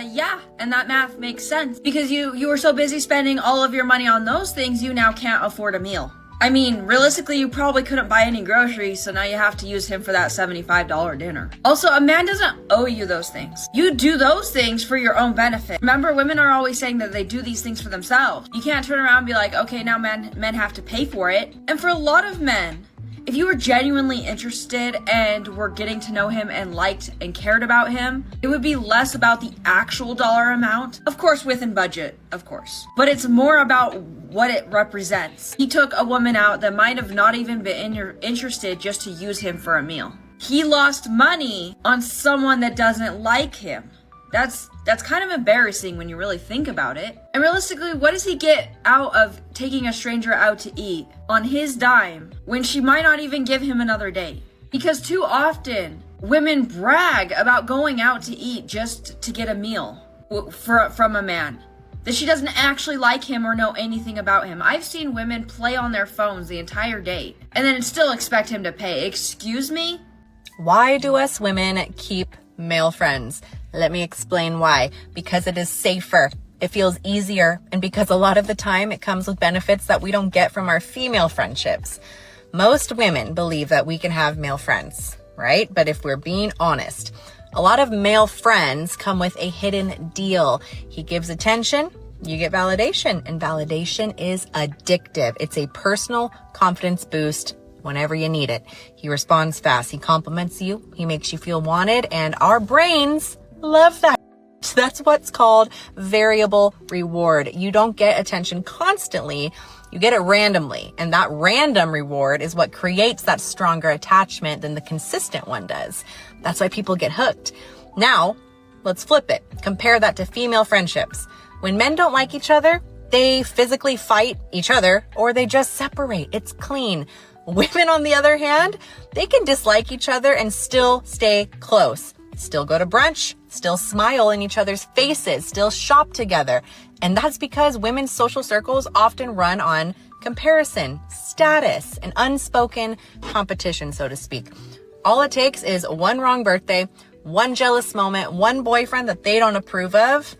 Yeah, and that math makes sense because you were so busy spending all of your money on those things, you now can't afford a meal. I mean, realistically, you probably couldn't buy any groceries, so now you have to use him for that $75 dinner. Also, a man doesn't owe you those things. You do those things for your own benefit. Remember, women are always saying that they do these things for themselves. You can't turn around and be like, okay, now men have to pay for it. And for a lot of men, if you were genuinely interested and were getting to know him and liked and cared about him, it would be less about the actual dollar amount. Of course, within budget, of course. But it's more about what it represents. He took a woman out that might have not even been interested just to use him for a meal. He lost money on someone that doesn't like him. That's kind of embarrassing when you really think about it. And realistically, what does he get out of taking a stranger out to eat on his dime when she might not even give him another date? Because too often, women brag about going out to eat just to get a meal from a man, that she doesn't actually like him or know anything about him. I've seen women play on their phones the entire date and then still expect him to pay. Excuse me? Why do us women keep male friends? Let me explain why. Because it is safer. It feels easier. And because a lot of the time it comes with benefits that we don't get from our female friendships. Most women believe that we can have male friends, right? But if we're being honest, a lot of male friends come with a hidden deal. He gives attention, you get validation, and validation is addictive. It's a personal confidence boost whenever you need it. He responds fast. He compliments you. He makes you feel wanted, and our brains love that. That's what's called variable reward. You don't get attention constantly. You get it randomly. And that random reward is what creates that stronger attachment than the consistent one does. That's why people get hooked. Now, let's flip it. Compare that to female friendships. When men don't like each other, they physically fight each other or they just separate. It's clean. Women, on the other hand, they can dislike each other and still stay close. Still go to brunch, still smile in each other's faces, still shop together. And that's because women's social circles often run on comparison, status, and unspoken competition, so to speak. All it takes is one wrong birthday, one jealous moment, one boyfriend that they don't approve of,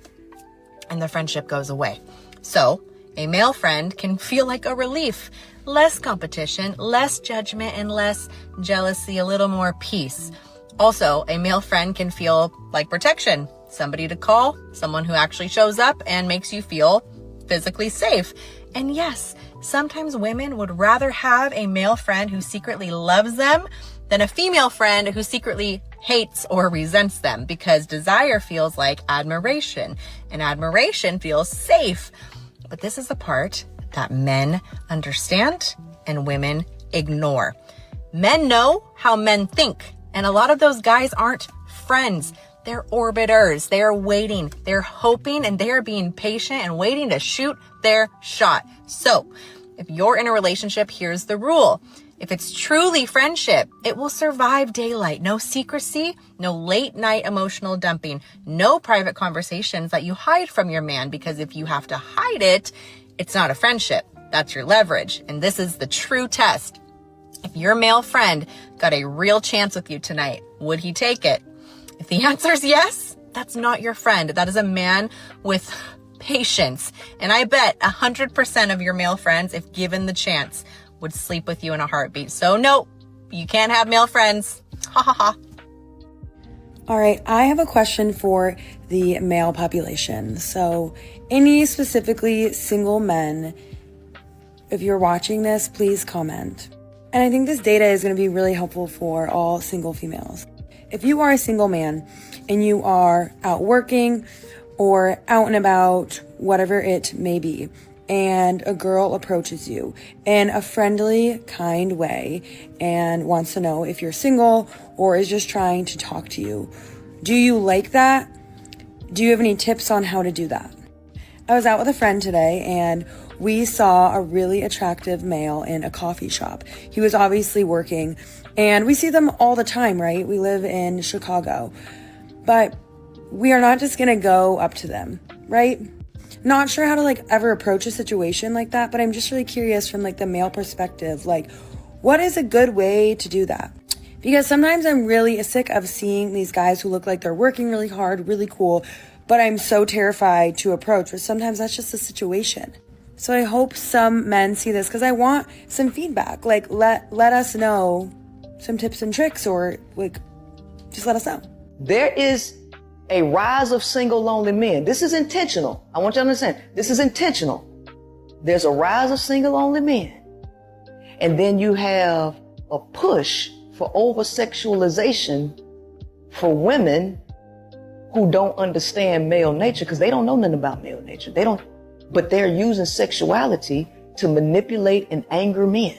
and the friendship goes away. So a male friend can feel like a relief. Less competition, less judgment, and less jealousy, a little more peace. Also, a male friend can feel like protection, somebody to call, someone who actually shows up and makes you feel physically safe. And yes, sometimes women would rather have a male friend who secretly loves them than a female friend who secretly hates or resents them, because desire feels like admiration and admiration feels safe. But this is the part that men understand and women ignore. Men know how men think. And a lot of those guys aren't friends. They're orbiters. They are waiting. They're hoping, and they are being patient and waiting to shoot their shot. So if you're in a relationship, here's the rule. If it's truly friendship, it will survive daylight. No secrecy, no late night emotional dumping, no private conversations that you hide from your man, because if you have to hide it, it's not a friendship. That's your leverage. And this is the true test. If your male friend got a real chance with you tonight, would he take it? If the answer is yes, that's not your friend. That is a man with patience. And I bet 100% of your male friends, if given the chance, would sleep with you in a heartbeat. So no, you can't have male friends. Ha ha ha. All right, I have a question for the male population. So any specifically single men, if you're watching this, please comment. And I think this data is going to be really helpful for all single females. If you are a single man and you are out working or out and about, whatever it may be, and a girl approaches you in a friendly, kind way and wants to know if you're single or is just trying to talk to you, do you like that? Do you have any tips on how to do that? I was out with a friend today and we saw a really attractive male in a coffee shop. He was obviously working, and we see them all the time, right? We live in Chicago, but we are not just gonna go up to them, right? not sure how to like ever approach a situation like that, but I'm just really curious from like the male perspective, like what is a good way to do that? Because sometimes I'm really sick of seeing these guys who look like they're working really hard, really cool, but I'm so terrified to approach, but sometimes that's just the situation. So I hope some men see this because I want some feedback. Like let us know some tips and tricks, or like just let us know. There is a rise of single lonely men. This is intentional. I want you to understand. This is intentional. There's a rise of single lonely men. And then you have a push for over-sexualization for women who don't understand male nature because they don't know nothing about male nature. But they're using sexuality to manipulate and anger men.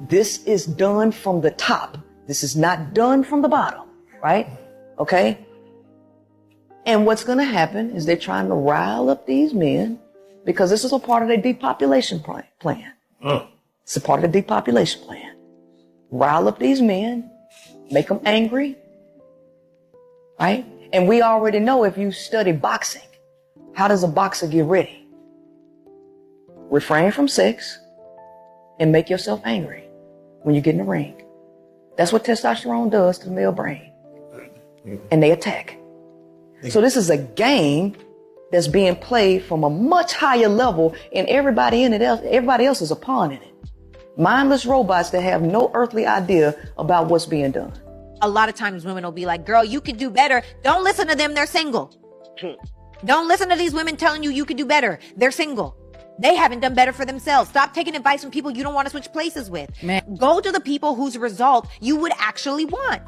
This is done from the top. This is not done from the bottom, right? Okay? And what's going to happen is they're trying to rile up these men because this is a part of their depopulation plan. It's a part of the depopulation plan. Rile up these men, make them angry, right? And we already know if you study boxing, how does a boxer get ready? Refrain from sex and make yourself angry when you get in the ring. That's what testosterone does to the male brain. And they attack. So this is a game that's being played from a much higher level, and everybody else is a pawn in it. Mindless robots that have no earthly idea about what's being done. A lot of times women will be like, girl, you could do better. Don't listen to them. They're single. Don't listen to these women telling you could do better. They're single. They haven't done better for themselves. Stop taking advice from people you don't want to switch places with. Man. Go to the people whose result you would actually want.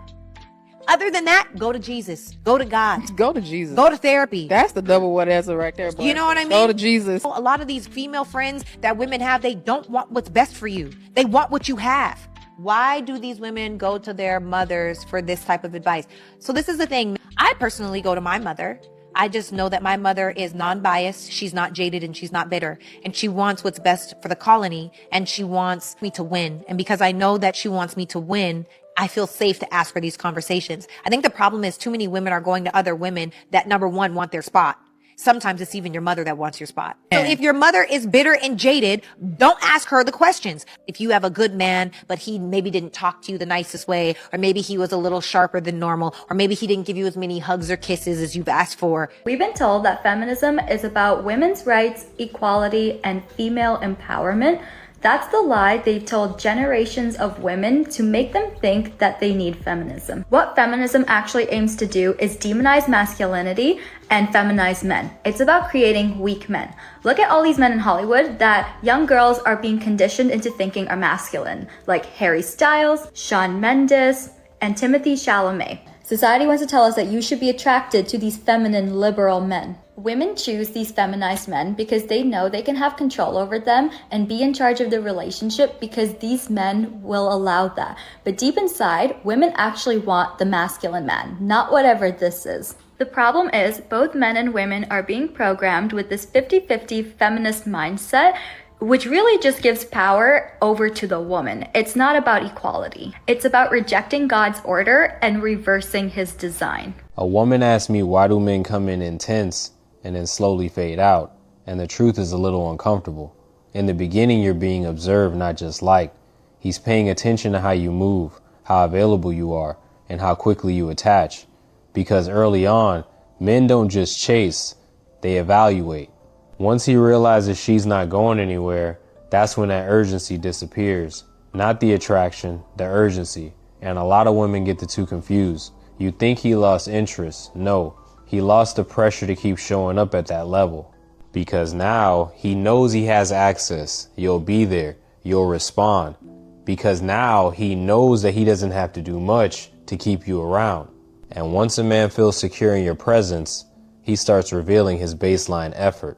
Other than that, go to Jesus. Go to God. Go to Jesus. Go to therapy. That's the double what answer right there, boy. You know what I mean? Go to Jesus. A lot of these female friends that women have, they don't want what's best for you. They want what you have. Why do these women go to their mothers for this type of advice? So this is the thing. I personally go to my mother. I just know that my mother is non-biased. She's not jaded and she's not bitter. And she wants what's best for the colony. And she wants me to win. And because I know that she wants me to win, I feel safe to ask for these conversations. I think the problem is too many women are going to other women that, number one, want their spot. Sometimes it's even your mother that wants your spot. So if your mother is bitter and jaded, don't ask her the questions. If you have a good man, but he maybe didn't talk to you the nicest way, or maybe he was a little sharper than normal, or maybe he didn't give you as many hugs or kisses as you've asked for. We've been told that feminism is about women's rights, equality, and female empowerment. That's the lie they've told generations of women to make them think that they need feminism. What feminism actually aims to do is demonize masculinity and feminize men. It's about creating weak men. Look at all these men in Hollywood that young girls are being conditioned into thinking are masculine, like Harry Styles, Shawn Mendes, and Timothée Chalamet. Society wants to tell us that you should be attracted to these feminine, liberal men. Women choose these feminized men because they know they can have control over them and be in charge of the relationship because these men will allow that. But deep inside, women actually want the masculine man, not whatever this is. The problem is both men and women are being programmed with this 50-50 feminist mindset, which really just gives power over to the woman. It's not about equality. It's about rejecting God's order and reversing his design. A woman asked me, why do men come in intense and then slowly fade out? And the truth is a little uncomfortable. In the beginning, you're being observed, not just liked. He's paying attention to how you move, how available you are, and how quickly you attach. Because early on, men don't just chase, they evaluate. Once he realizes she's not going anywhere, that's when that urgency disappears. Not the attraction, the urgency. And a lot of women get the two confused. You think he lost interest. No, he lost the pressure to keep showing up at that level. Because now he knows he has access. You'll be there. You'll respond. Because now he knows that he doesn't have to do much to keep you around. And once a man feels secure in your presence, he starts revealing his baseline effort.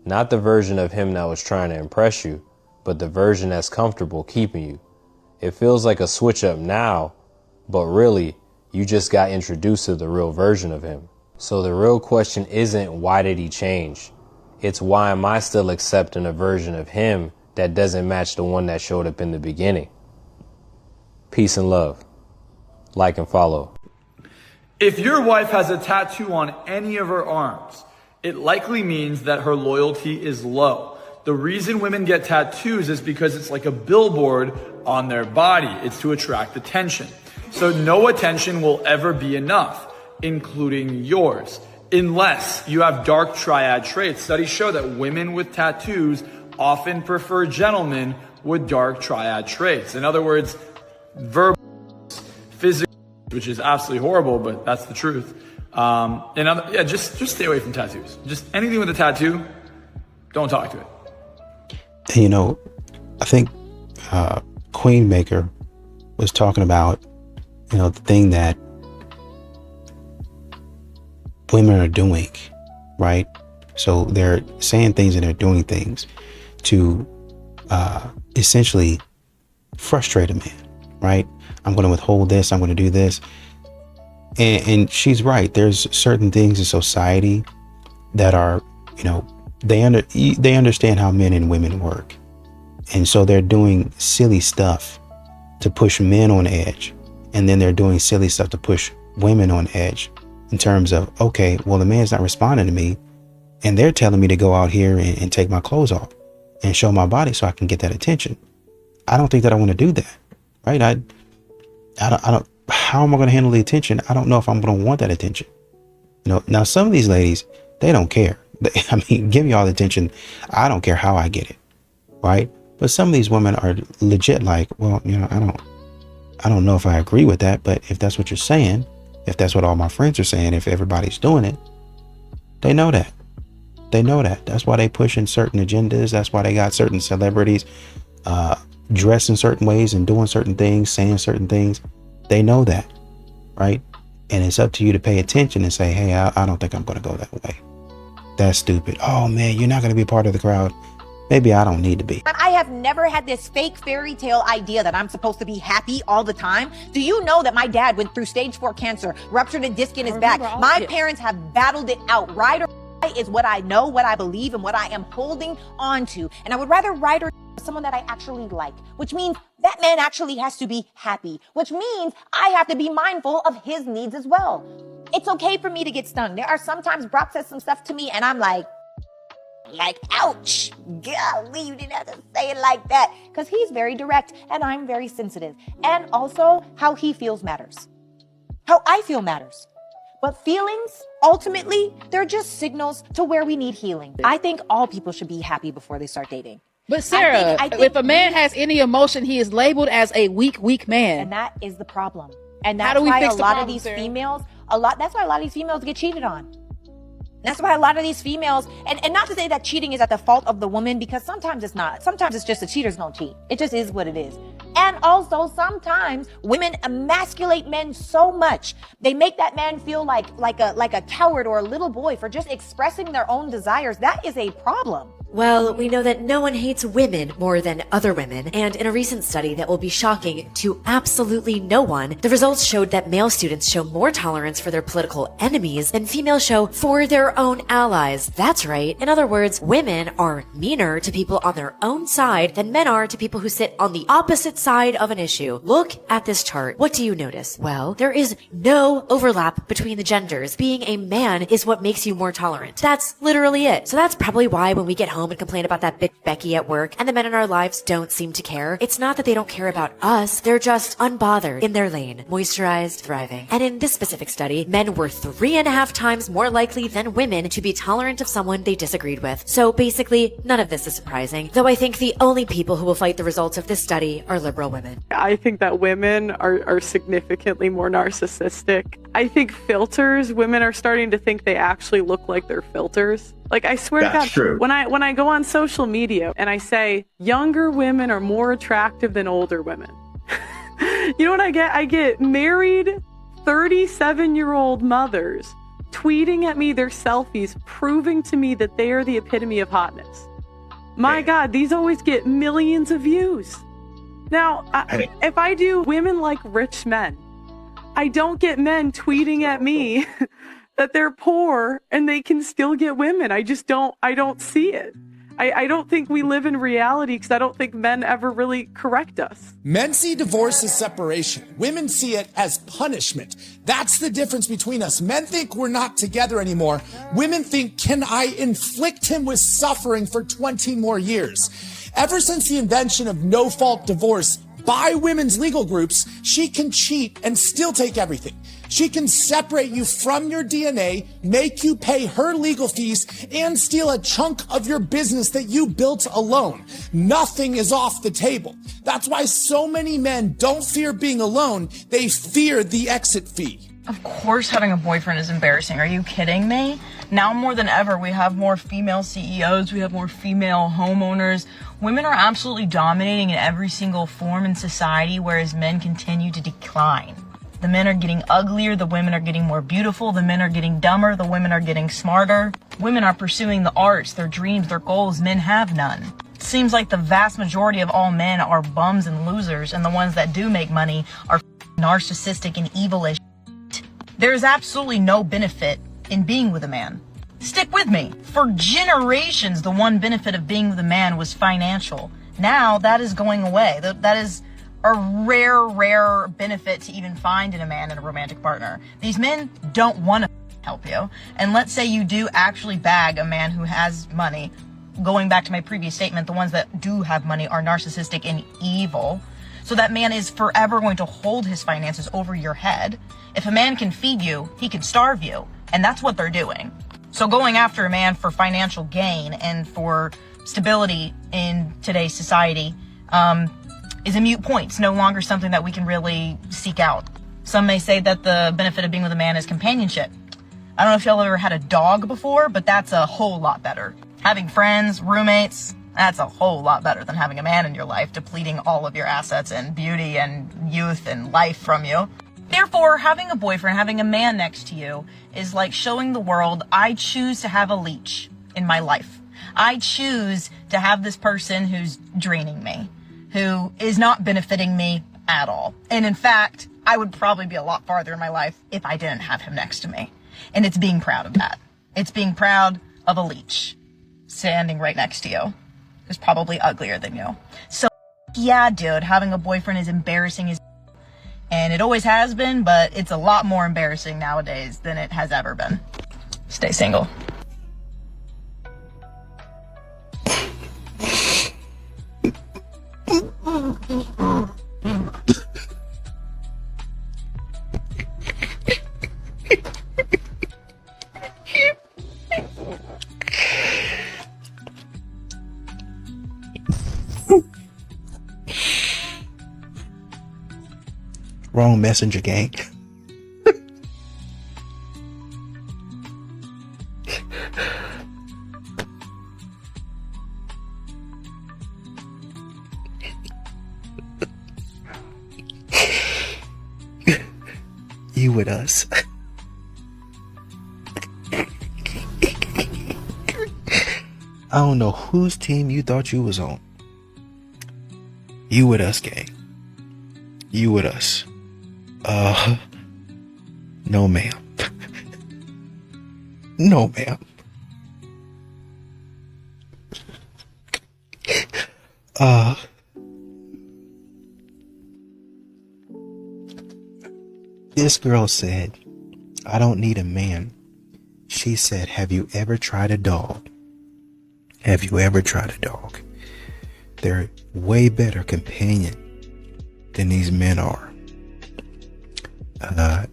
Not the version of him that was trying to impress you, but the version that's comfortable keeping you. It feels like a switch up now, but really, you just got introduced to the real version of him. So the real question isn't why did he change? It's why am I still accepting a version of him that doesn't match the one that showed up in the beginning? Peace and love. Like and follow. If your wife has a tattoo on any of her arms, It likely means that her loyalty is low. The reason women get tattoos is because it's like a billboard on their body. It's to attract attention. So no attention will ever be enough, including yours, unless you have dark triad traits. Studies show that women with tattoos often prefer gentlemen with dark triad traits. In other words, verbal, physical, which is absolutely horrible, but that's the truth. Just stay away from tattoos. Just anything with a tattoo, don't talk to it. And, you know, I think Queen Maker was talking about, you know, the thing that women are doing, right? So they're saying things and they're doing things to essentially frustrate a man, right? I'm going to withhold this. I'm going to do this. And she's right. There's certain things in society that are, you know, they understand how men and women work. And so they're doing silly stuff to push men on edge. And then they're doing silly stuff to push women on edge in terms of, okay, well, the man's not responding to me. And they're telling me to go out here and take my clothes off and show my body so I can get that attention. I don't think that I want to do that, right? I don't, how am I going to handle the attention? I don't know if I'm going to want that attention. You know, now some of these ladies, they don't care. I mean, give me all the attention. I don't care how I get it, right? But some of these women are legit like, well, you know, I don't know if I agree with that, but if that's what you're saying, if that's what all my friends are saying, if everybody's doing it, they know that. They know that. That's why they push in certain agendas. That's why they got certain celebrities dressed in certain ways and doing certain things, saying certain things. They know that, right? And it's up to you to pay attention and say, hey, I don't think I'm going to go that way. That's stupid. Oh, man, you're not going to be part of the crowd. Maybe I don't need to be. I have never had this fake fairy tale idea that I'm supposed to be happy all the time. Do you know that my dad went through stage 4 cancer, ruptured a disc in his back? My parents have battled it out. Ride or die is what I know, what I believe, and what I am holding on to. And I would rather ride or die with someone that I actually like, which means that man actually has to be happy, which means I have to be mindful of his needs as well. It's okay for me to get stung. There are sometimes Brock says some stuff to me and I'm like, ouch, golly, you didn't have to say it like that. Because he's very direct and I'm very sensitive. And also how he feels matters. How I feel matters. But feelings, ultimately, they're just signals to where we need healing. I think all people should be happy before they start dating. But Sarah, I think if a man has any emotion, he is labeled as a weak man. And that is the problem. And How that's do we why fix a the lot problem, of these Sarah? females, that's why a lot of these females get cheated on. That's why a lot of these females, and not to say that cheating is at the fault of the woman, because sometimes it's not. Sometimes it's just the cheaters don't cheat. It just is what it is. And also sometimes women emasculate men so much. They make that man feel like a coward or a little boy for just expressing their own desires. That is a problem. Well, we know that no one hates women more than other women, and in a recent study that will be shocking to absolutely no one, the results showed that male students show more tolerance for their political enemies than females show for their own allies. That's right. In other words, women are meaner to people on their own side than men are to people who sit on the opposite side of an issue. Look at this chart. What do you notice? Well, there is no overlap between the genders. Being a man is what makes you more tolerant. That's literally it. So that's probably why when we get home and complain about that bitch Becky at work and the men in our lives don't seem to care, it's not that they don't care about us. They're just unbothered in their lane, moisturized, thriving. And in this specific study, men were 3.5 times more likely than women to be tolerant of someone they disagreed with. So basically, none of this is surprising, though I think the only people who will fight the results of this study are liberal women. I think that women are significantly more narcissistic. I think filters, women are starting to think they actually look like they're filters. Like, I swear to God, true. when I go on social media and I say younger women are more attractive than older women, you know what I get? I get married 37-year-old mothers tweeting at me their selfies, proving to me that they are the epitome of hotness. My God, these always get millions of views. Now, if I do women like rich men, I don't get men tweeting at me that they're poor and they can still get women. I don't see it. I don't think we live in reality because I don't think men ever really correct us. Men see divorce as separation. Women see it as punishment. That's the difference between us. Men think we're not together anymore. Women think, can I inflict him with suffering for 20 more years? Ever since the invention of no-fault divorce by women's legal groups, she can cheat and still take everything. She can separate you from your DNA, make you pay her legal fees, and steal a chunk of your business that you built alone. Nothing is off the table. That's why so many men don't fear being alone. They fear the exit fee. Of course having a boyfriend is embarrassing. Are you kidding me? Now more than ever, we have more female CEOs, we have more female homeowners. Women are absolutely dominating in every single form in society, whereas men continue to decline. The men are getting uglier, the women are getting more beautiful, the men are getting dumber, the women are getting smarter. Women are pursuing the arts, their dreams, their goals. Men have none. It seems like the vast majority of all men are bums and losers, and the ones that do make money are narcissistic and evil as shit. There is absolutely no benefit in being with a man. Stick with me. For generations, the one benefit of being with a man was financial. Now that is going away. That is a rare benefit to even find in a man and a romantic partner. These men don't want to help you. And let's say you do actually bag a man who has money. Going back to my previous statement, the ones that do have money are narcissistic and evil. So that man is forever going to hold his finances over your head. If a man can feed you, he can starve you. And that's what they're doing. So going after a man for financial gain and for stability in today's society, is a moot point. It's no longer something that we can really seek out. Some may say that the benefit of being with a man is companionship. I don't know if y'all ever had a dog before, but that's a whole lot better. Having friends, roommates, that's a whole lot better than having a man in your life depleting all of your assets and beauty and youth and life from you. Therefore, having a boyfriend, having a man next to you is like showing the world, I choose to have a leech in my life. I choose to have this person who's draining me, who is not benefiting me at all. And in fact, I would probably be a lot farther in my life if I didn't have him next to me. And it's being proud of that. It's being proud of a leech standing right next to you who's probably uglier than you. So yeah, dude, having a boyfriend is embarrassing as and it always has been, but it's a lot more embarrassing nowadays than it has ever been. Stay single. Wrong messenger, gang. You with us. I don't know whose team you thought you was on. You with us, gang. You with us. No ma'am. No ma'am. This girl said, I don't need a man. She said, have you ever tried a dog? Have you ever tried a dog? They're way better companion than these men are.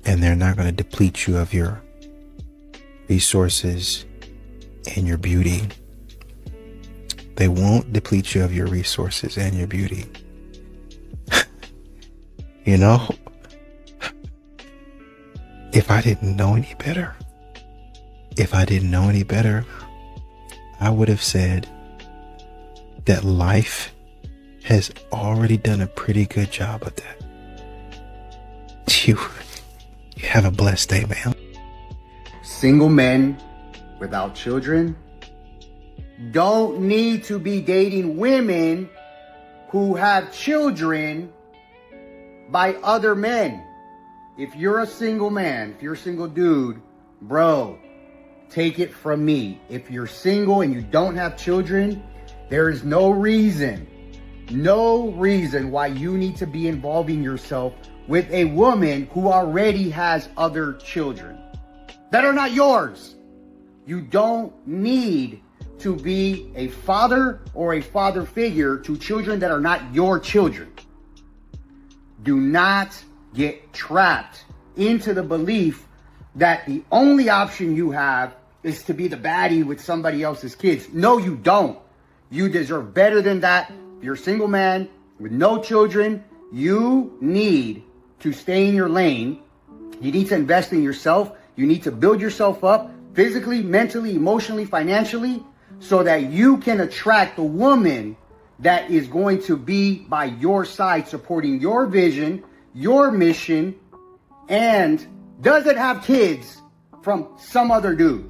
And they're not going to deplete you of your resources and your beauty. They won't deplete you of your resources and your beauty. You know, if I didn't know any better, I would have said that life has already done a pretty good job of that. You have a blessed day, man. Single men without children don't need to be dating women who have children by other men. If you're a single man, if you're a single dude, bro, take it from me. If you're single and you don't have children, There is no reason why you need to be involving yourself with a woman who already has other children that are not yours. You don't need to be a father or a father figure to children that are not your children. Do not get trapped into the belief that the only option you have is to be the baddie with somebody else's kids. No, you don't. You deserve better than that. If you're a single man with no children, you need to stay in your lane. You need to invest in yourself. You need to build yourself up physically, mentally, emotionally, financially, so that you can attract the woman that is going to be by your side, supporting your vision, your mission, and doesn't have kids from some other dude.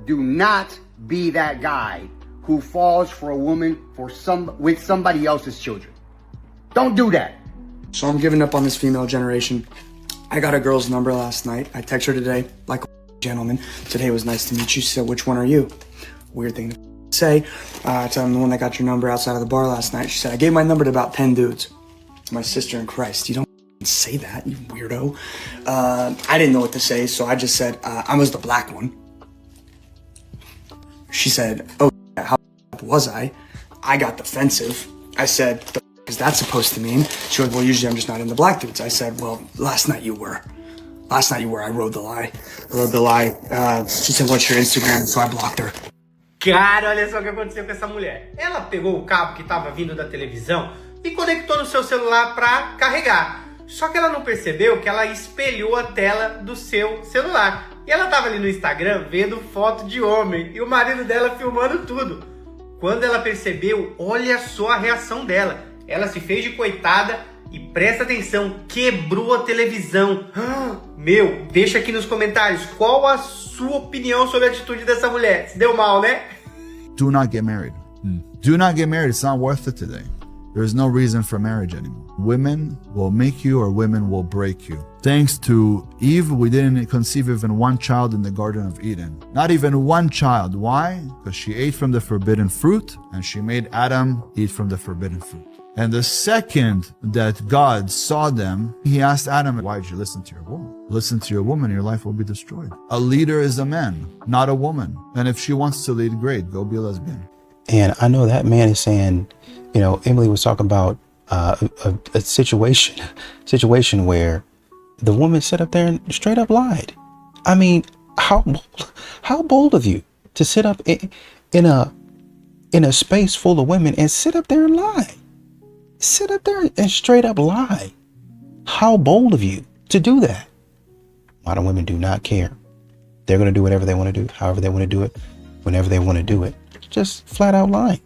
Do not be that guy who falls for a woman with somebody else's children. Don't do that. So I'm giving up on this female generation. I got a girl's number last night. I text her today like a gentleman. Today was nice to meet you. She said, which one are you? Weird thing to say. I told him the one that got your number outside of the bar last night. She said, I gave my number to about 10 dudes. It's my sister in Christ. You don't say that, you weirdo. I didn't know what to say, so I just said, I was the black one. She said, oh, how was I? I got defensive. I said, the f is that supposed to mean? She went, well, usually I'm just not into black dudes. I said, well, last night you were. I rode the lie. She said, what's your Instagram? So I blocked her. Cara, olha só o que aconteceu com essa mulher. Ela pegou o cabo que estava vindo da televisão e conectou no seu celular para carregar. Só que ela não percebeu que ela espelhou a tela do seu celular. E ela estava ali no Instagram vendo foto de homem e o marido dela filmando tudo. Quando ela percebeu, olha só a reação dela. Ela se fez de coitada e presta atenção, quebrou a televisão. Meu, deixa aqui nos comentários qual a sua opinião sobre a atitude dessa mulher. Se deu mal, né? Do not get married. Do not get married. It's not worth it today. There's no reason for marriage anymore. Women will make you or women will break you. Thanks to Eve, we didn't conceive even one child in the Garden of Eden. Not even one child. Why? Because she ate from the forbidden fruit and she made Adam eat from the forbidden fruit. And the second that God saw them, he asked Adam, why did you listen to your woman? Listen to your woman, your life will be destroyed. A leader is a man, not a woman. And if she wants to lead, great, go be a lesbian. And I know that man is saying, you know, Emily was talking about a situation where the woman sat up there and straight up lied. I mean, how bold of you to sit up in a space full of women and sit up there and lie. Sit up there and straight up lie. How bold of you to do that. Modern women do not care. They're going to do whatever they want to do, however they want to do it, whenever they want to do it. Just flat out lying.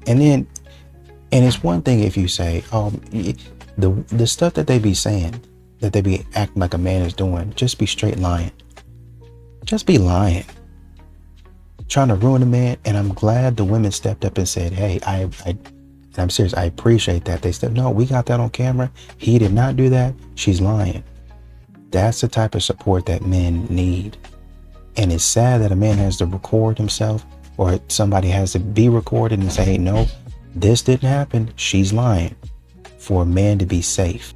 And it's one thing if you say, oh, the stuff that they be saying, that they be acting like a man is doing, just be straight lying. Just be lying. Trying to ruin a man. And I'm glad the women stepped up and said, hey, I'm serious, I appreciate that. They said, no, we got that on camera. He did not do that. She's lying. That's the type of support that men need. And it's sad that a man has to record himself or somebody has to be recorded and say, hey, no, this didn't happen. She's lying. For a man to be safe.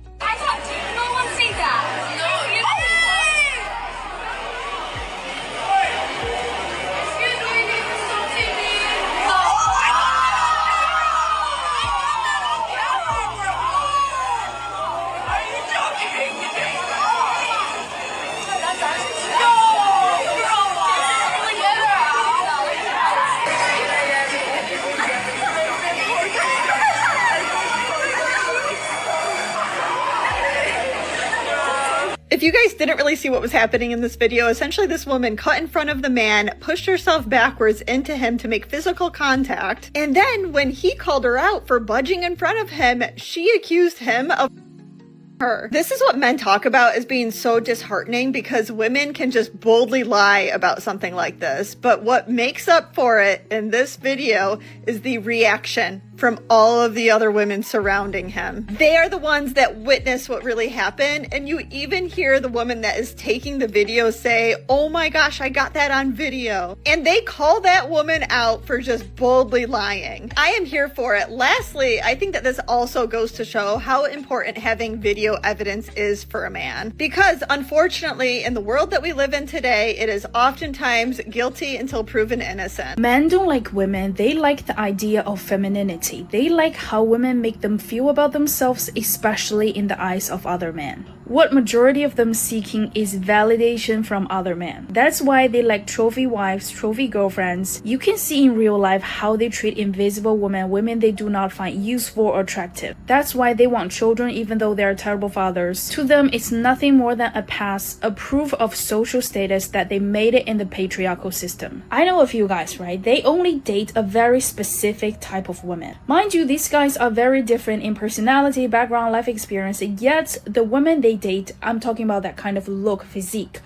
If you guys didn't really see what was happening in this video, essentially this woman cut in front of the man, pushed herself backwards into him to make physical contact, and then when he called her out for budging in front of him, she accused him of her. This is what men talk about as being so disheartening because women can just boldly lie about something like this, but what makes up for it in this video is the reaction from all of the other women surrounding him. They are the ones that witness what really happened, and you even hear the woman that is taking the video say, "Oh my gosh, I got that on video." And they call that woman out for just boldly lying. I am here for it. Lastly, I think that this also goes to show how important having video evidence is for a man. Because unfortunately, in the world that we live in today, it is oftentimes guilty until proven innocent. Men don't like women, they like the idea of femininity. They like how women make them feel about themselves, especially in the eyes of other men. What majority of them seeking is validation from other men. That's why they like trophy wives, trophy girlfriends. You can see in real life how they treat invisible women they do not find useful or attractive. That's why they want children even though they are terrible fathers. To them, it's nothing more than a pass, a proof of social status that they made it in the patriarchal system. I know a few guys, right? They only date a very specific type of women. Mind you, these guys are very different in personality, background, life experience, yet the women they date, I'm talking about that kind of look, physique,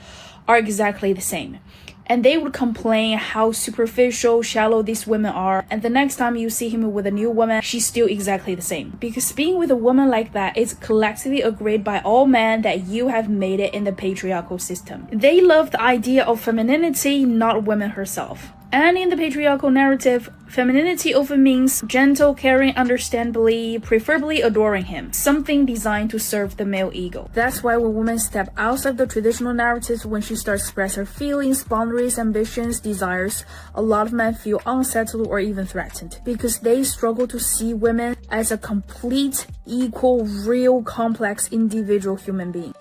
are exactly the same. And they would complain how superficial, shallow these women are, and the next time you see him with a new woman, she's still exactly the same. Because being with a woman like that is collectively agreed by all men that you have made it in the patriarchal system. They love the idea of femininity, not women herself. And in the patriarchal narrative, femininity often means gentle, caring, understandably, preferably adoring him, something designed to serve the male ego. That's why when women step outside the traditional narratives, when she starts to express her feelings, boundaries, ambitions, desires, a lot of men feel unsettled or even threatened, because they struggle to see women as a complete, equal, real, complex, individual human being.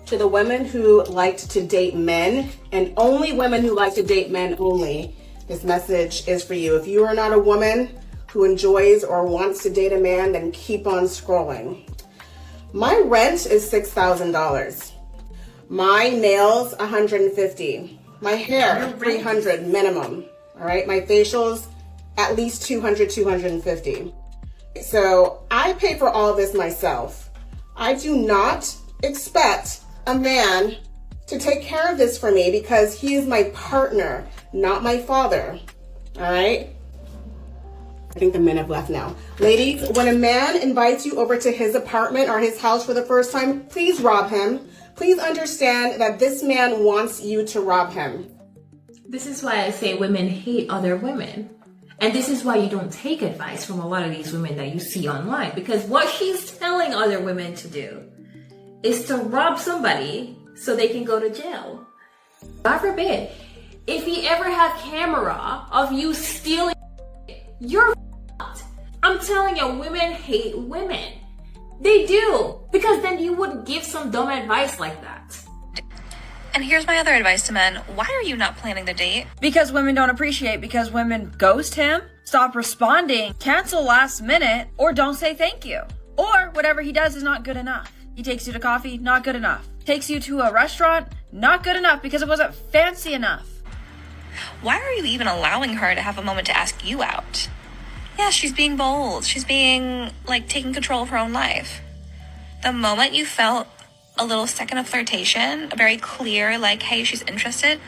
To the women who liked to date men, and only women who like to date men only, this message is for you. If you are not a woman who enjoys or wants to date a man, then keep on scrolling. My rent is $6,000. My nails, $150. My hair, $300 minimum. All right, my facials, at least $200, $250. So I pay for all this myself. I do not expect a man to take care of this for me because he is my partner, not my father. All right? I think the men have left now. Ladies, when a man invites you over to his apartment or his house for the first time, please rob him. Please understand that this man wants you to rob him. This is why I say women hate other women. And this is why you don't take advice from a lot of these women that you see online. Because what she's telling other women to do is to rob somebody so they can go to jail. God forbid, if he ever had camera of you stealing, you're f***ed. I'm telling you, women hate women. They do. Because then you wouldn't give some dumb advice like that. And here's my other advice to men. Why are you not planning the date? Because women don't appreciate, because women ghost him, stop responding, cancel last minute, or don't say thank you. Or whatever he does is not good enough. He takes you to coffee, not good enough. Takes you to a restaurant, not good enough because it wasn't fancy enough. Why are you even allowing her to have a moment to ask you out? Yeah, she's being bold. She's being, taking control of her own life. The moment you felt a little second of flirtation, a very clear, hey, she's interested,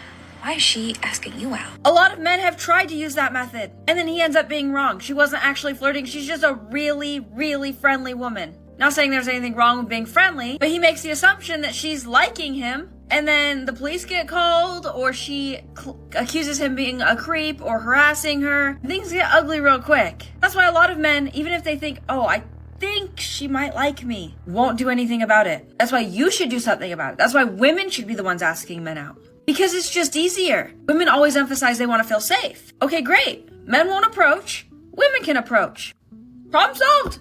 why is she asking you out? A lot of men have tried to use that method, and then he ends up being wrong. She wasn't actually flirting. She's just a really, really friendly woman. Not saying there's anything wrong with being friendly, but he makes the assumption that she's liking him, and then the police get called, or she accuses him being a creep or harassing her. Things get ugly real quick. That's why a lot of men, even if they think, oh, I think she might like me, won't do anything about it. That's why you should do something about it. That's why women should be the ones asking men out. Because it's just easier. Women always emphasize they want to feel safe. Okay, great. Men won't approach. Women can approach. Problem solved.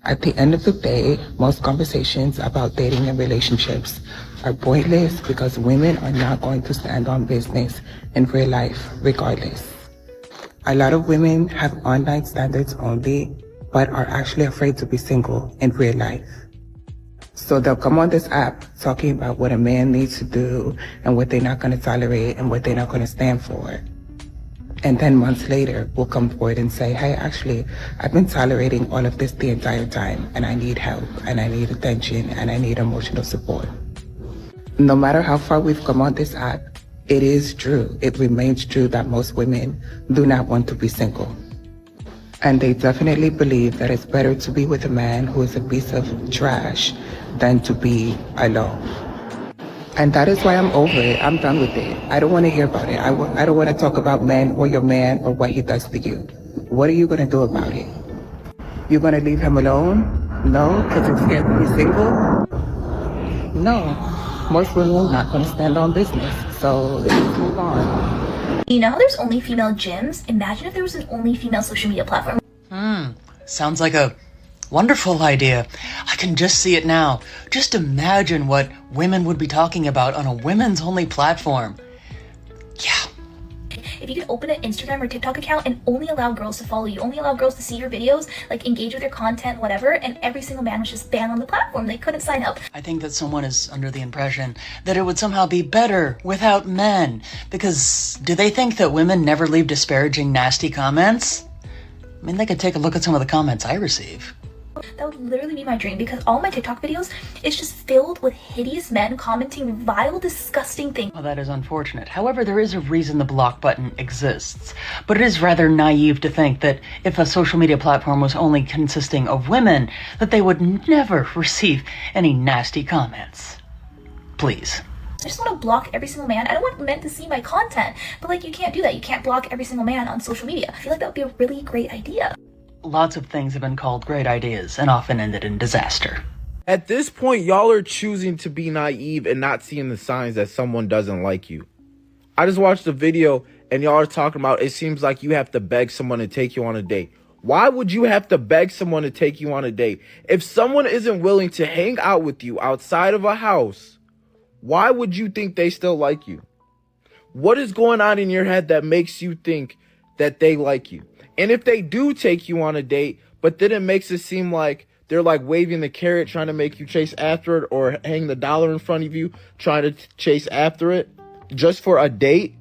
At the end of the day, most conversations about dating and relationships are pointless because women are not going to stand on business in real life regardless. A lot of women have online standards only, but are actually afraid to be single in real life. So they'll come on this app talking about what a man needs to do and what they're not going to tolerate and what they're not going to stand for. And then months later, we'll come forward and say, hey, actually, I've been tolerating all of this the entire time, and I need help, and I need attention, and I need emotional support. No matter how far we've come on this app, it is true, it remains true that most women do not want to be single. And they definitely believe that it's better to be with a man who is a piece of trash than to be alone. And that is why I'm over it. I'm done with it. I don't want to hear about it. I don't want to talk about men or your man or what he does to you. What are you going to do about it? You're going to leave him alone? No, because you're scared to be single? No. Most women are not going to stand on business. So let's move on. You know how there's only female gyms? Imagine if there was an only female social media platform. Sounds like a wonderful idea. I can just see it now. Just imagine what women would be talking about on a women's only platform. If you could open an Instagram or TikTok account and only allow girls to follow you, only allow girls to see your videos, like engage with your content, whatever, and every single man was just banned on the platform. They couldn't sign up. I think that someone is under the impression that it would somehow be better without men. Because do they think that women never leave disparaging, nasty comments? I mean, they could take a look at some of the comments I receive. That would literally be my dream, because all my TikTok videos is just filled with hideous men commenting vile, disgusting things. Well, that is unfortunate. However, there is a reason the block button exists. But it is rather naive to think that if a social media platform was only consisting of women, that they would never receive any nasty comments. Please. I just want to block every single man. I don't want men to see my content. But like, you can't do that. You can't block every single man on social media. I feel like that would be a really great idea. Lots of things have been called great ideas and often ended in disaster. At this point, y'all are choosing to be naive and not seeing the signs that someone doesn't like you. I just watched a video and y'all are talking about it seems like you have to beg someone to take you on a date. Why would you have to beg someone to take you on a date? If someone isn't willing to hang out with you outside of a house, why would you think they still like you? What is going on in your head that makes you think that they like you? And if they do take you on a date, but then it makes it seem like they're like waving the carrot, trying to make you chase after it, or hang the dollar in front of you, trying to chase after it just for a date,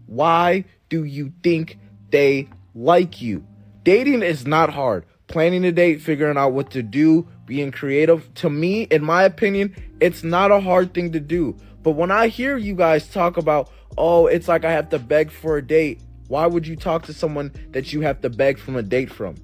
why do you think they like you? Dating is not hard. Planning a date, figuring out what to do, being creative. To me, in my opinion, it's not a hard thing to do. But when I hear you guys talk about, oh, it's like I have to beg for a date, why would you talk to someone that you have to beg from a date from?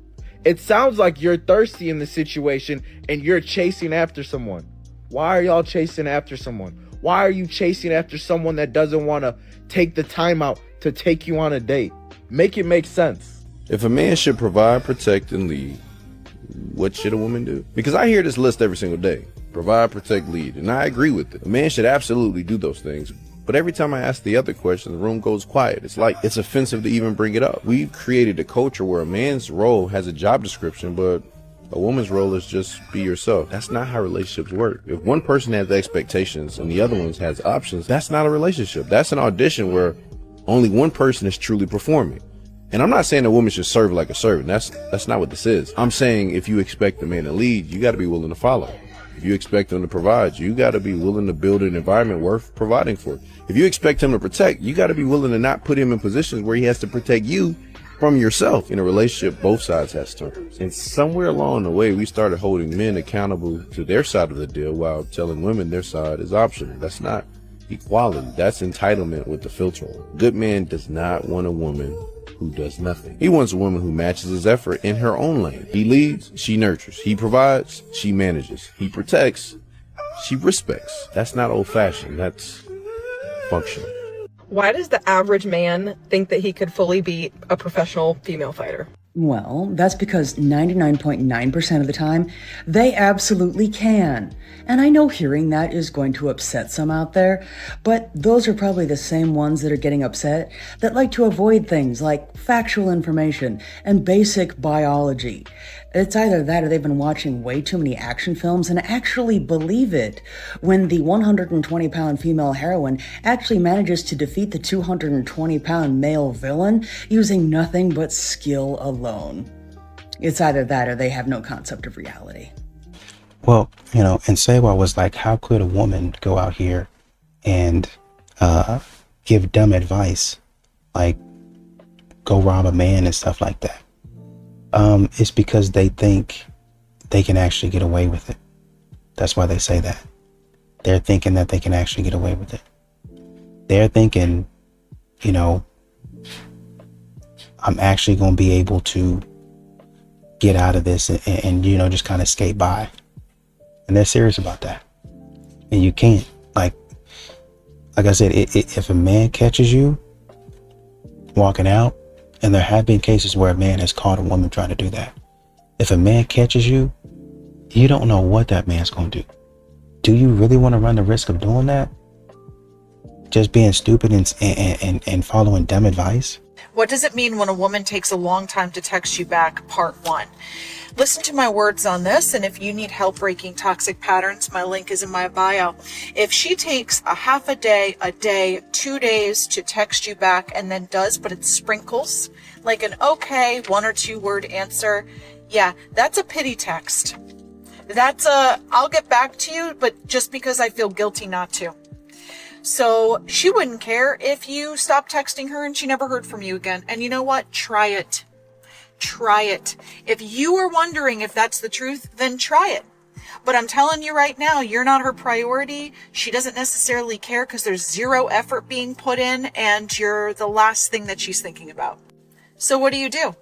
It sounds like you're thirsty in the situation and you're chasing after someone. Why are y'all chasing after someone? Why are you chasing after someone that doesn't want to take the time out to take you on a date? Make it make sense. If a man should provide, protect, and lead, what should a woman do? Because I hear this list every single day. Provide, protect, lead. And I agree with it. A man should absolutely do those things. But every time I ask the other question, the room goes quiet. It's like it's offensive to even bring it up. We've created a culture where a man's role has a job description, but a woman's role is just be yourself. That's not how relationships work. If one person has expectations and the other one has options, that's not a relationship. That's an audition where only one person is truly performing. And I'm not saying a woman should serve like a servant. That's not what this is. I'm saying if you expect the man to lead, you got to be willing to follow. If you expect him to provide, you got to be willing to build an environment worth providing for. If you expect him to protect, you got to be willing to not put him in positions where he has to protect you from yourself. In a relationship, both sides have terms. And somewhere along the way, we started holding men accountable to their side of the deal while telling women their side is optional. That's not equality. That's entitlement with the filter on. A good man does not want a woman who does nothing. He wants a woman who matches his effort in her own lane. He leads, she nurtures. He provides, she manages. He protects, she respects. That's not old-fashioned. That's functional. Why does the average man think that he could fully beat a professional female fighter? Well, that's because 99.9% of the time, they absolutely can. And I know hearing that is going to upset some out there, but those are probably the same ones that are getting upset that like to avoid things like factual information and basic biology. It's either that or they've been watching way too many action films and actually believe it when the 120-pound female heroine actually manages to defeat the 220-pound male villain using nothing but skill alone. It's either that or they have no concept of reality. Well, and Sewa was like, how could a woman go out here and give dumb advice, like go rob a man and stuff like that? It's because they think they can actually get away with it. That's why they say that. They're thinking that they can actually get away with it. They're thinking, I'm actually going to be able to get out of this and you know, just kind of skate by. And they're serious about that. And you can't. Like I said, if a man catches you walking out, and there have been cases where a man has caught a woman trying to do that. If a man catches you, you don't know what that man's going to do. Do you really want to run the risk of doing that? Just being stupid and following dumb advice? What does it mean when a woman takes a long time to text you back? Part 1. Listen to my words on this, and if you need help breaking toxic patterns, my link is in my bio. If she takes a half a day, 2 days to text you back and then does, but it sprinkles, like an okay 1 or 2 word answer, yeah, that's a pity text. That's a, I'll get back to you, but just because I feel guilty not to. So she wouldn't care if you stopped texting her and she never heard from you again. And you know what? Try it. Try it. If you are wondering if that's the truth, then try it. But I'm telling you right now, you're not her priority. She doesn't necessarily care because there's zero effort being put in and you're the last thing that she's thinking about. So what do?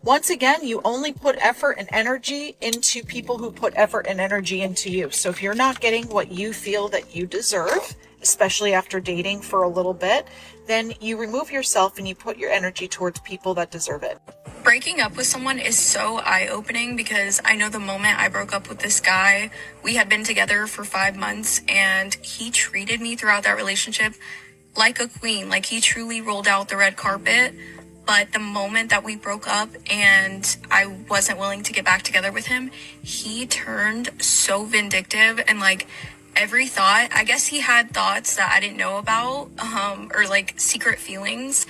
Once again, you only put effort and energy into people who put effort and energy into you. So if you're not getting what you feel that you deserve, especially after dating for a little bit, then you remove yourself and you put your energy towards people that deserve it. Breaking up with someone is so eye-opening because I know the moment I broke up with this guy, we had been together for 5 months and he treated me throughout that relationship like a queen. Like he truly rolled out the red carpet. But the moment that we broke up and I wasn't willing to get back together with him, he turned so vindictive and like every thought, I guess he had thoughts that I didn't know about, or like secret feelings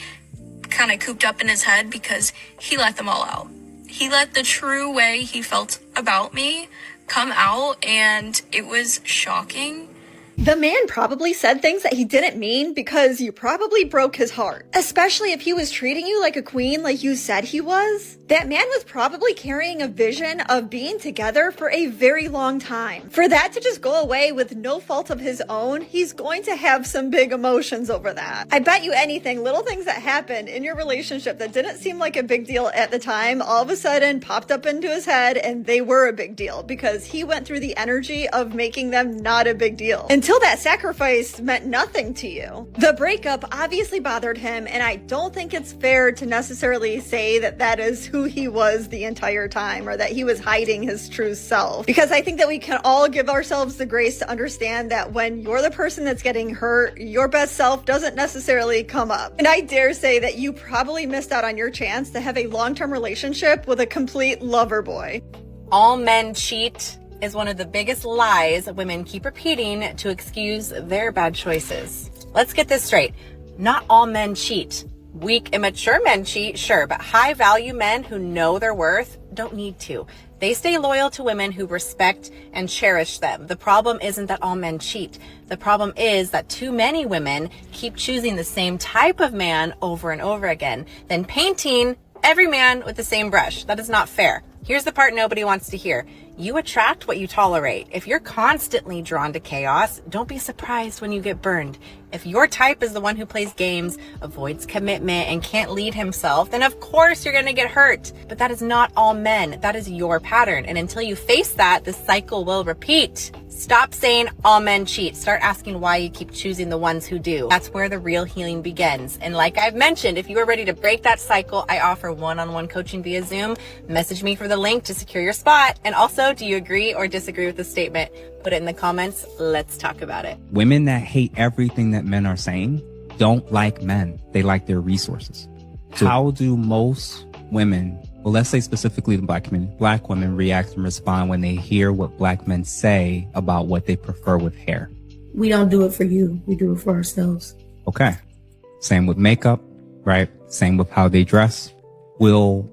kind of cooped up in his head because he let them all out. He let the true way he felt about me come out and it was shocking. The man probably said things that he didn't mean because you probably broke his heart. Especially if he was treating you like a queen like you said he was. That man was probably carrying a vision of being together for a very long time. For that to just go away with no fault of his own, he's going to have some big emotions over that. I bet you anything, little things that happened in your relationship that didn't seem like a big deal at the time, all of a sudden popped up into his head and they were a big deal because he went through the energy of making them not a big deal. Until that sacrifice meant nothing to you. The breakup obviously bothered him, and I don't think it's fair to necessarily say that that is who he was the entire time or that he was hiding his true self. Because I think that we can all give ourselves the grace to understand that when you're the person that's getting hurt, your best self doesn't necessarily come up. And I dare say that you probably missed out on your chance to have a long-term relationship with a complete lover boy. All men cheat is one of the biggest lies women keep repeating to excuse their bad choices. Let's get this straight. Not all men cheat. Weak, immature men cheat, sure, but high-value men who know their worth don't need to. They stay loyal to women who respect and cherish them. The problem isn't that all men cheat. The problem is that too many women keep choosing the same type of man over and over again, then painting every man with the same brush. That is not fair. Here's the part nobody wants to hear. You attract what you tolerate. If you're constantly drawn to chaos, don't be surprised when you get burned. If your type is the one who plays games, avoids commitment, and can't lead himself, then of course you're gonna get hurt. But that is not all men. That is your pattern. And until you face that, the cycle will repeat. Stop saying all men cheat. Start asking why you keep choosing the ones who do. That's where the real healing begins. And like I've mentioned, if you are ready to break that cycle, I offer one-on-one coaching via Zoom. Message me for the link to secure your spot. And also, do you agree or disagree with the statement? Put it in the comments. Let's talk about it. Women that hate everything that men are saying don't like men. They like their resources. How do most women, well, let's say specifically the black community, black women react and respond when they hear what black men say about what they prefer with hair? We don't do it for you. We do it for ourselves. Okay. Same with makeup, right? Same with how they dress. We'll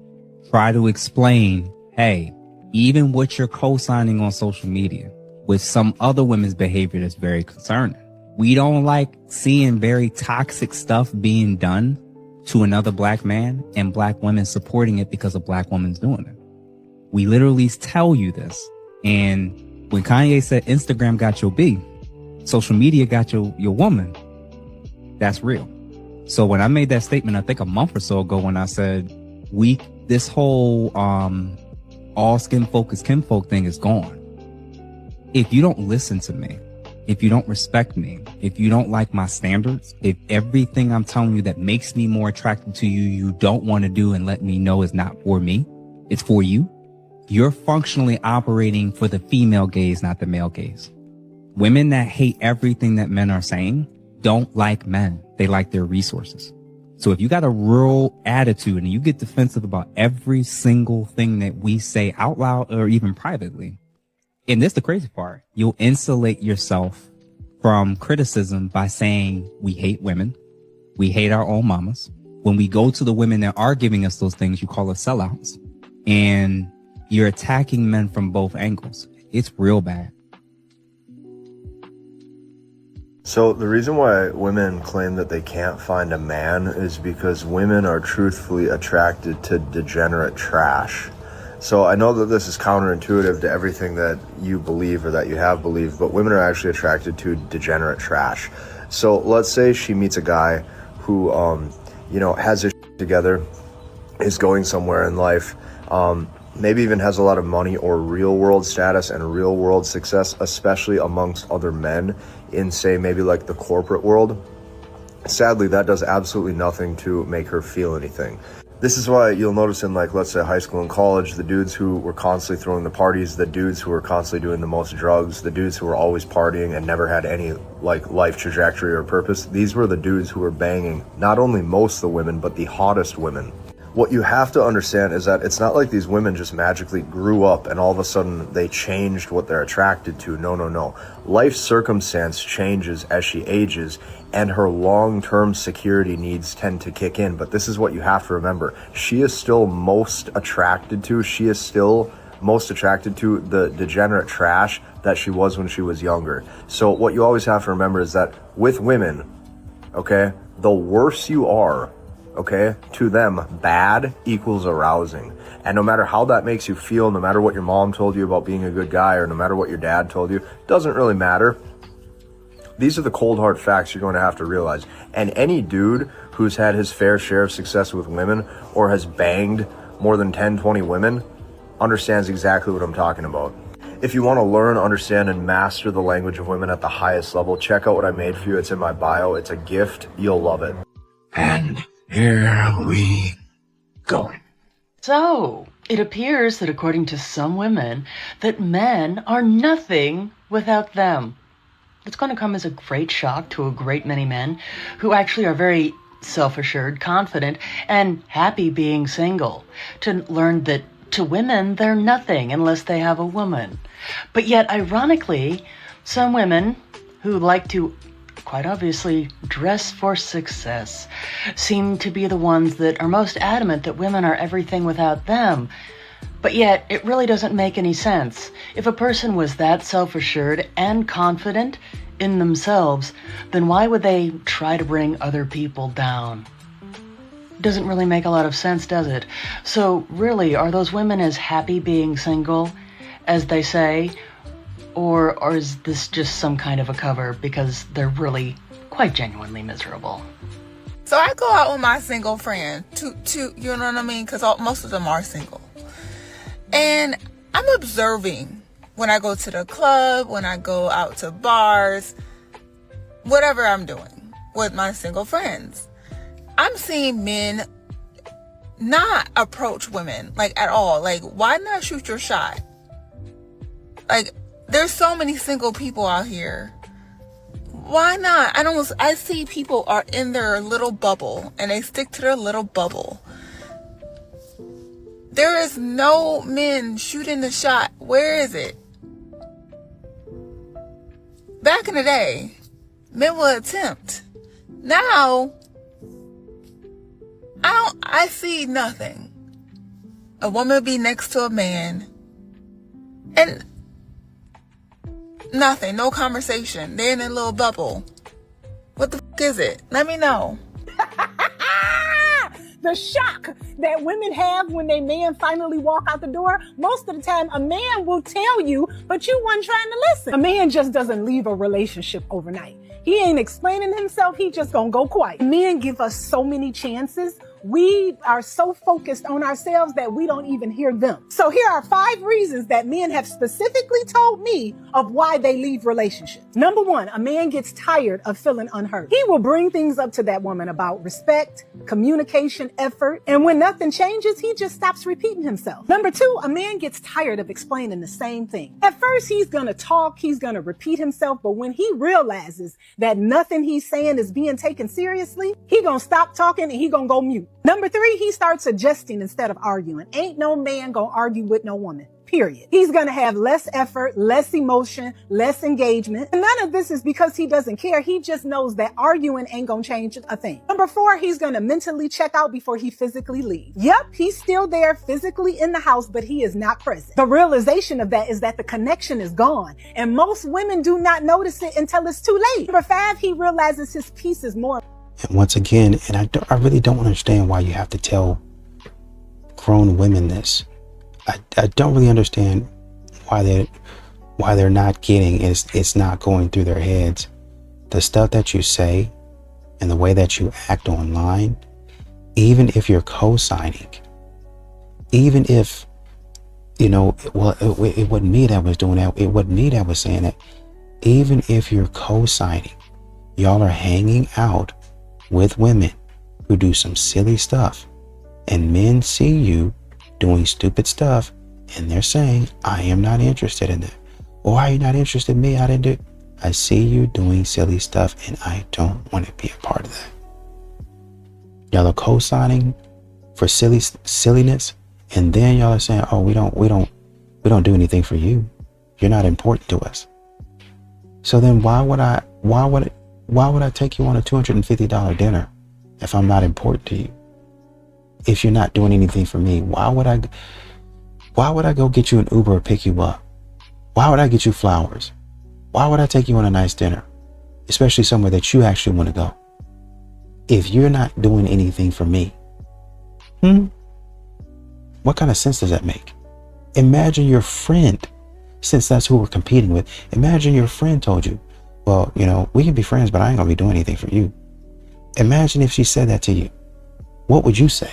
try to explain, hey, even what you're co-signing on social media with some other women's behavior that's very concerning. We don't like seeing very toxic stuff being done to another black man and black women supporting it because a black woman's doing it. We literally tell you this. And when Kanye said Instagram got your B, social media got your woman, that's real. So when I made that statement, I think a month or so ago when I said this whole all skin folk is kinfolk thing is gone. If you don't listen to me, if you don't respect me, if you don't like my standards, if everything I'm telling you that makes me more attractive to you, you don't want to do and let me know is not for me, it's for you, you're functionally operating for the female gaze, not the male gaze. Women that hate everything that men are saying don't like men. They like their resources. So if you got a real attitude and you get defensive about every single thing that we say out loud or even privately, and this is the crazy part, you'll insulate yourself from criticism by saying we hate women, we hate our own mamas. When we go to the women that are giving us those things, you call us sellouts, and you're attacking men from both angles. It's real bad. So the reason why women claim that they can't find a man is because women are truthfully attracted to degenerate trash. So I know that this is counterintuitive to everything that you believe or that you have believed, but women are actually attracted to degenerate trash. So let's say she meets a guy who, has his shit together, is going somewhere in life, maybe even has a lot of money or real world status and real world success, especially amongst other men in, say, maybe like the corporate world. Sadly, that does absolutely nothing to make her feel anything. This is why you'll notice in, like, let's say high school and college, the dudes who were constantly throwing the parties, the dudes who were constantly doing the most drugs, the dudes who were always partying and never had any, like, life trajectory or purpose, these were the dudes who were banging not only most of the women, but the hottest women. What you have to understand is that it's not like these women just magically grew up and all of a sudden they changed what they're attracted to. No. Life circumstance changes as she ages and her long-term security needs tend to kick in. But this is what you have to remember. She is still most attracted to the degenerate trash that she was when she was younger. So what you always have to remember is that with women, okay, the worse you are, okay, to them, bad equals arousing. And no matter how that makes you feel, no matter what your mom told you about being a good guy, or no matter what your dad told you, doesn't really matter. These are the cold hard facts you're going to have to realize. And any dude who's had his fair share of success with women or has banged more than 10, 20 women understands exactly what I'm talking about. If you want to learn, understand, and master the language of women at the highest level, check out what I made for you. It's in my bio. It's a gift. You'll love it. And here we go. So, it appears that according to some women, that men are nothing without them. It's going to come as a great shock to a great many men who actually are very self-assured, confident, and happy being single, to learn that to women, they're nothing unless they have a woman. But yet, ironically, some women who like to quite obviously dress for success seem to be the ones that are most adamant that women are everything without them. But yet, it really doesn't make any sense. If a person was that self-assured and confident in themselves, then why would they try to bring other people down? Doesn't really make a lot of sense, does it? So really, are those women as happy being single as they say? Or is this just some kind of a cover because they're really quite genuinely miserable? So I go out with my single friend, to you know what I mean? Because most of them are single. And I'm observing when I go to the club, when I go out to bars, whatever I'm doing with my single friends. I'm seeing men not approach women, like, at all. Like, why not shoot your shot? Like, there's so many single people out here. Why not? I see people are in their little bubble and they stick to their little bubble. There is no men shooting the shot. Where is it? Back in the day, men would attempt. Now, I see nothing. A woman be next to a man and nothing, no conversation. They're in a little bubble. What the f*** is it? Let me know. The shock that women have when their man finally walk out the door, most of the time a man will tell you, but you weren't trying to listen. A man just doesn't leave a relationship overnight. He ain't explaining himself, he just gonna go quiet. Men give us so many chances we are so focused on ourselves that we don't even hear them. So here are 5 reasons that men have specifically told me of why they leave relationships. Number 1, a man gets tired of feeling unheard. He will bring things up to that woman about respect, communication, effort, and when nothing changes, he just stops repeating himself. Number 2, a man gets tired of explaining the same thing. At first, he's gonna talk, he's gonna repeat himself, but when he realizes that nothing he's saying is being taken seriously, he gonna stop talking and he gonna go mute. Number 3, he starts adjusting instead of arguing. Ain't no man gonna argue with no woman. Period. He's gonna have less effort, less emotion, less engagement. And none of this is because he doesn't care. He just knows that arguing ain't gonna change a thing. Number 4, he's gonna mentally check out before he physically leaves. Yep, he's still there physically in the house, but he is not present. The realization of that is that the connection is gone. And most women do not notice it until it's too late. Number 5, he realizes his peace is more. And once again, and I really don't understand why you have to tell grown women this. I don't really understand why they're not getting it's not going through their heads. The stuff that you say and the way that you act online, even if you're co-signing, even if, you know, well, it wasn't me that was doing that. It wasn't me that was saying it. Even if you're co-signing, y'all are hanging out with women who do some silly stuff, and men see you doing stupid stuff, and they're saying, I am not interested in that. Why are you not interested in me? I didn't do it. I see you doing silly stuff, and I don't want to be a part of that. Y'all are co-signing for silliness, and then y'all are saying, oh, we don't do anything for you. You're not important to us. So then why would I take you on a $250 dinner if I'm not important to you? If you're not doing anything for me, why would I go get you an Uber or pick you up? Why would I get you flowers? Why would I take you on a nice dinner? Especially somewhere that you actually want to go. If you're not doing anything for me, what kind of sense does that make? Imagine your friend, since that's who we're competing with, imagine your friend told you, well, you know, we can be friends, but I ain't gonna be doing anything for you. Imagine if she said that to you. What would you say?